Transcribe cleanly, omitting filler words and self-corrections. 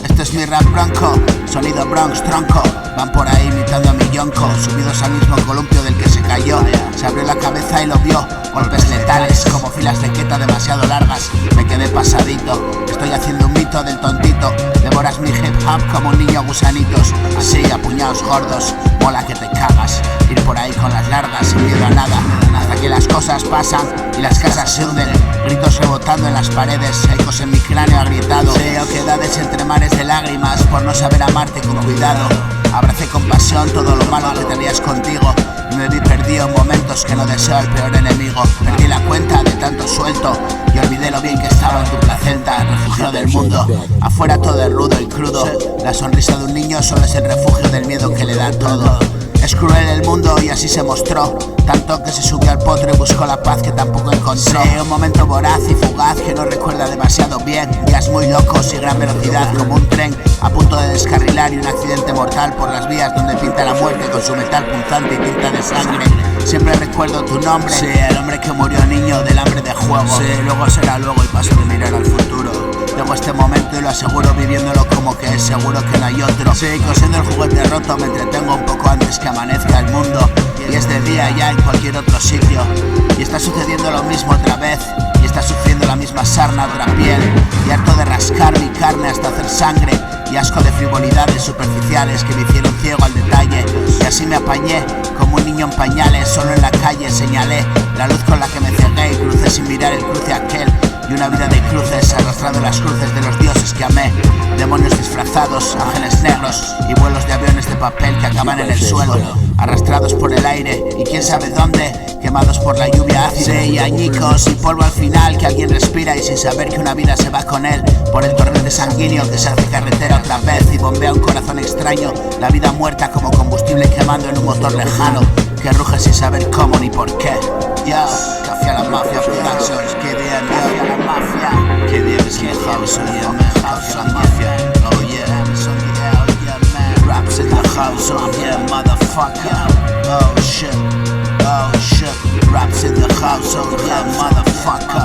Este es mi rap bronco, sonido Bronx tronco. Van por ahí imitando a mi yonko, subidos al mismo columpio del que se cayó. Se abrió la cabeza y lo vio, golpes letales como filas de queta demasiado largas. Me quedé pasadito, estoy haciendo un mito del tontito. Devoras mi hip hop como un niño gusanitos. Así, a puñados gordos, mola que te cagas. Ir por ahí con las largas sin miedo a nada, hasta que las cosas pasan y las casas se hunden. Gritos rebotando en las paredes, ecos en mi cráneo agrietado. Veo quedades entre mares de lágrimas por no saber amarte con cuidado. Abracé con pasión todo lo malo que tenías contigo y me vi perdido en momentos que no deseo al peor enemigo. Perdí la cuenta de tanto suelto y olvidé lo bien que estaba en tu placenta, refugio del mundo. Afuera todo es rudo y crudo, la sonrisa de un niño solo es el refugio del miedo que le da todo. Es cruel el mundo y así se mostró, tanto que se subió al potro y buscó la paz que tampoco encontró. Un momento voraz y fugaz que no recuerda demasiado bien. Días muy locos y gran velocidad como un tren a punto de descarrilar y un accidente mortal por las vías donde pinta la muerte con su metal punzante y tinta de sangre. Siempre recuerdo tu nombre, sí, el hombre que murió niño del hambre de juego. Sí, luego será luego y paso de mirar al futuro. Tengo este momento y lo aseguro viviéndolo como que es seguro que no hay otro. Sí, cosiendo el juguete roto me entretengo un poco antes que amanezca el mundo. Y es de día ya en cualquier otro sitio. Y está sucediendo lo mismo otra vez. Y está sufriendo la misma sarna otra piel. Y harto de rascar mi carne hasta hacer sangre. Y asco de frivolidades superficiales que me hicieron ciego al detalle. Y así me apañé como un niño en pañales. Solo en la calle señalé la luz con la que me cegué y crucé sin mirar el cruce aquel. Y una vida de cruces, arrastrando las cruces de los dioses que amé. Demonios disfrazados, ángeles negros y vuelos de aviones de papel que acaban en el suelo, arrastrados por el aire y quién sabe dónde, quemados por la lluvia ácida y añicos y polvo al final que alguien respira y sin saber que una vida se va con él por el torrente sanguíneo que se hace carretera otra vez y bombea un corazón extraño, la vida muerta como combustible quemando en un motor lejano que ruge sin saber cómo ni por qué. Yo, Café a la Mafia Productions, que día Café a la Mafia, que día es el house, Café a la Mafia, oh yeah, man, raps in the house, oh yeah, motherfucker, oh shit, raps in the house, oh yeah, motherfucker.